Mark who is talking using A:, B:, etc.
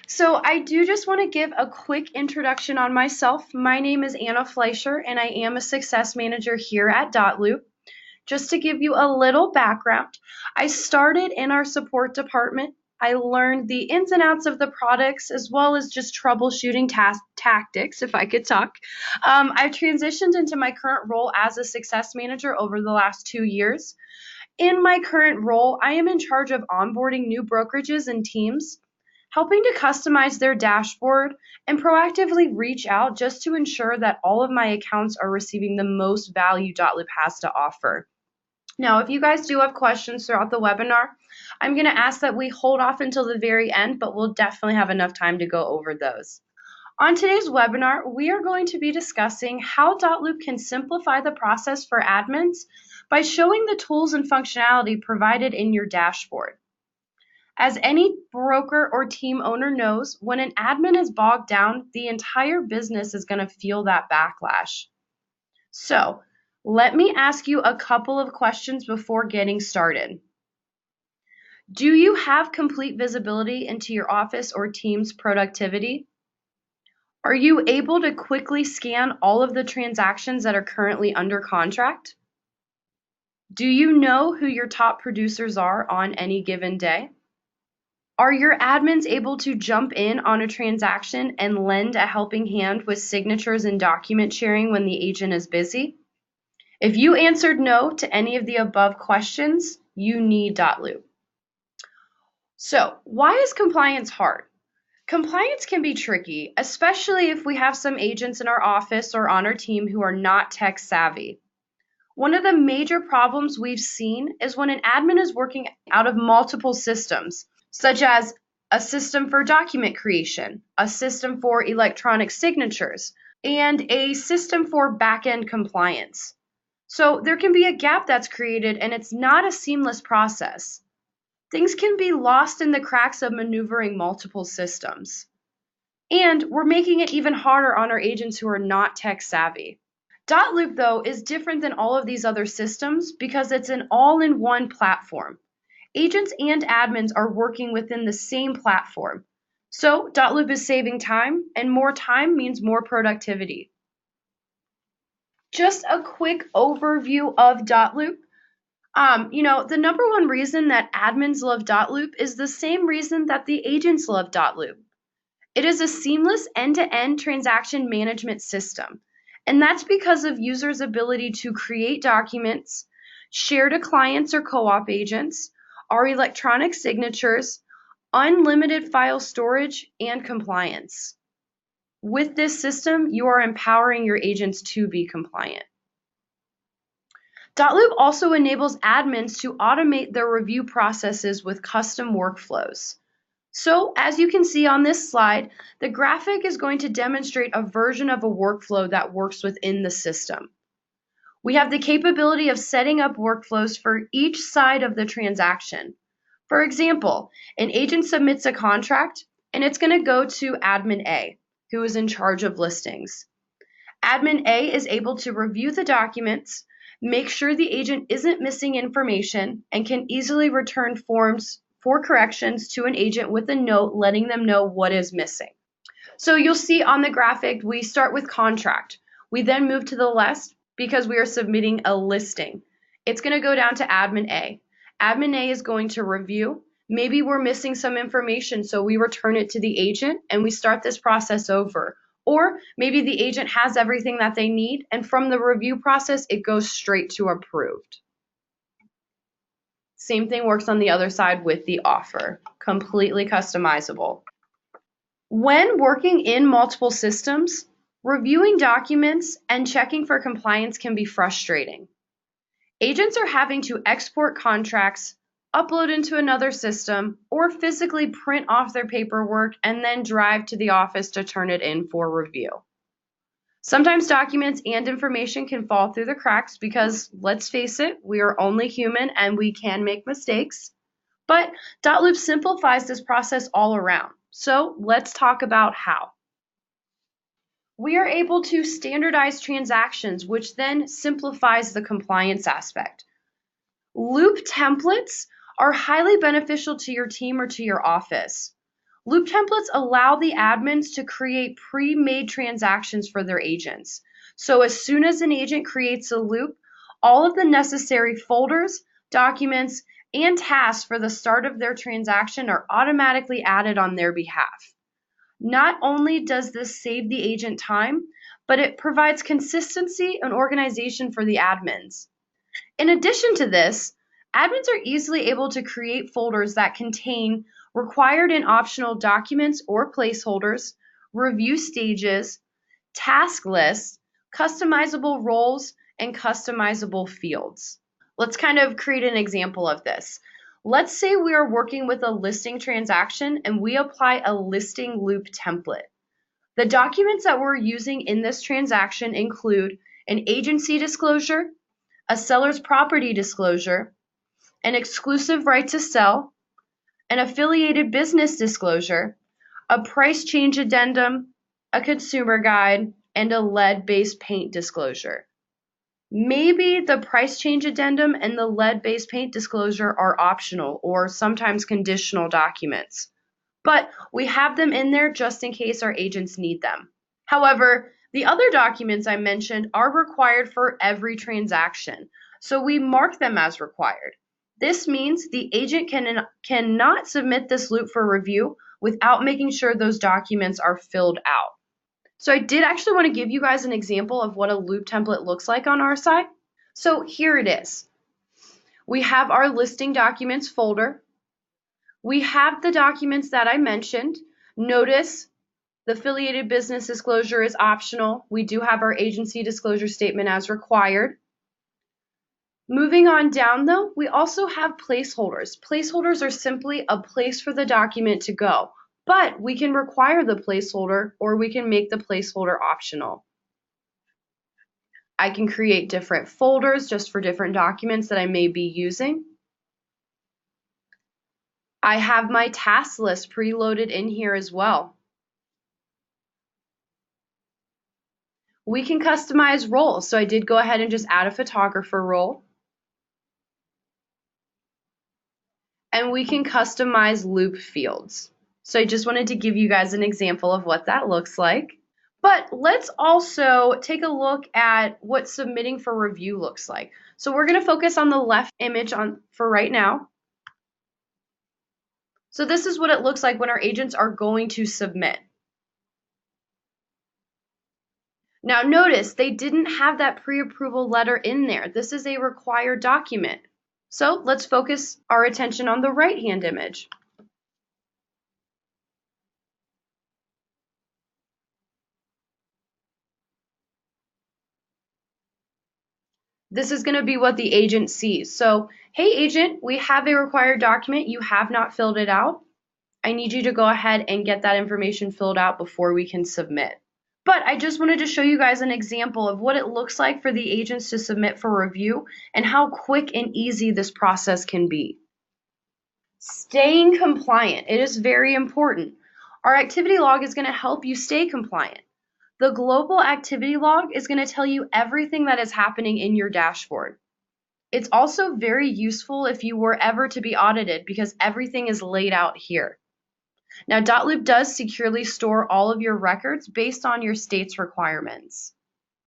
A: So I do just want to give a quick introduction on myself. My name is Anna Fleischer, and I am a success manager here at dotloop. Just to give you a little background, I started in our support department. I learned the ins and outs of the products as well as just troubleshooting tactics, if I could talk. I've transitioned into my current role as a success manager over the last 2 years. In my current role, I am in charge of onboarding new brokerages and teams, helping to customize their dashboard, and proactively reach out just to ensure that all of my accounts are receiving the most value dotloop has to offer. Now, if you guys do have questions throughout the webinar, I'm going to ask that we hold off until the very end, but we'll definitely have enough time to go over those. On today's webinar, we are going to be discussing how dotloop can simplify the process for admins by showing the tools and functionality provided in your dashboard. As any broker or team owner knows, when an admin is bogged down, the entire business is going to feel that backlash. So, let me ask you a couple of questions before getting started. Do you have complete visibility into your office or team's productivity? Are you able to quickly scan all of the transactions that are currently under contract? Do you know who your top producers are on any given day? Are your admins able to jump in on a transaction and lend a helping hand with signatures and document sharing when the agent is busy? If you answered no to any of the above questions, you need dotloop. So, why is compliance hard? Compliance can be tricky, especially if we have some agents in our office or on our team who are not tech savvy. One of the major problems we've seen is when an admin is working out of multiple systems, such as a system for document creation, a system for electronic signatures, and a system for back-end compliance. So there can be a gap that's created and it's not a seamless process. Things can be lost in the cracks of maneuvering multiple systems. And we're making it even harder on our agents who are not tech savvy. dotloop, though, is different than all of these other systems because it's an all-in-one platform. Agents and admins are working within the same platform. So dotloop is saving time, and more time means more productivity. Just a quick overview of dotloop. The number one reason that admins love dotloop is the same reason that the agents love dotloop. It is a seamless end-to-end transaction management system, and that's because of users' ability to create documents, share to clients or co-op agents, our electronic signatures, unlimited file storage, and compliance. With this system, you are empowering your agents to be compliant. dotloop also enables admins to automate their review processes with custom workflows. So, as you can see on this slide, the graphic is going to demonstrate a version of a workflow that works within the system. We have the capability of setting up workflows for each side of the transaction. For example, an agent submits a contract and it's going to go to admin A, who is in charge of listings. Admin A is able to review the documents, make sure the agent isn't missing information, and can easily return forms for corrections to an agent with a note letting them know what is missing. So you'll see on the graphic, we start with contract. We then move to the left because we are submitting a listing. It's going to go down to admin A. Admin A is going to review. Maybe we're missing some information, so we return it to the agent and we start this process over. Or maybe the agent has everything that they need, and from the review process, it goes straight to approved. Same thing works on the other side with the offer, completely customizable. When working in multiple systems, reviewing documents and checking for compliance can be frustrating. Agents are having to export contracts, upload into another system, or physically print off their paperwork and then drive to the office to turn it in for review. Sometimes documents and information can fall through the cracks because, let's face it, we are only human and we can make mistakes. But dotloop simplifies this process all around. So let's talk about how. We are able to standardize transactions, which then simplifies the compliance aspect. Loop templates are highly beneficial to your team or to your office. Loop templates allow the admins to create pre-made transactions for their agents. So as soon as an agent creates a loop, all of the necessary folders, documents, and tasks for the start of their transaction are automatically added on their behalf. Not only does this save the agent time, but it provides consistency and organization for the admins. In addition to this, admins are easily able to create folders that contain required and optional documents or placeholders, review stages, task lists, customizable roles, and customizable fields. Let's kind of create an example of this. Let's say we are working with a listing transaction and we apply a listing loop template. The documents that we're using in this transaction include an agency disclosure, a seller's property disclosure, an exclusive right to sell, an affiliated business disclosure, a price change addendum, a consumer guide, and a lead-based paint disclosure. Maybe the price change addendum and the lead-based paint disclosure are optional or sometimes conditional documents, but we have them in there just in case our agents need them. However, the other documents I mentioned are required for every transaction, so we mark them as required. This means the agent cannot submit this loop for review without making sure those documents are filled out. So I did actually want to give you guys an example of what a loop template looks like on our side. So here it is. We have our listing documents folder. We have the documents that I mentioned. Notice the affiliated business disclosure is optional. We do have our agency disclosure statement as required. Moving on down though, we also have placeholders. Placeholders are simply a place for the document to go, but we can require the placeholder or we can make the placeholder optional. I can create different folders just for different documents that I may be using. I have my task list preloaded in here as well. We can customize roles. So I did go ahead and just add a photographer role. And we can customize loop fields. So I just wanted to give you guys an example of what that looks like. But let's also take a look at what submitting for review looks like. So we're going to focus on the left image for right now. So this is what it looks like when our agents are going to submit. Now notice they didn't have that pre-approval letter in there. This is a required document. So let's focus our attention on the right-hand image. This is going to be what the agent sees. So, hey agent, we have a required document. You have not filled it out. I need you to go ahead and get that information filled out before we can submit. But I just wanted to show you guys an example of what it looks like for the agents to submit for review and how quick and easy this process can be. Staying compliant. It is very important. Our activity log is going to help you stay compliant. The global activity log is going to tell you everything that is happening in your dashboard. It's also very useful if you were ever to be audited because everything is laid out here. Now, dotloop does securely store all of your records based on your state's requirements.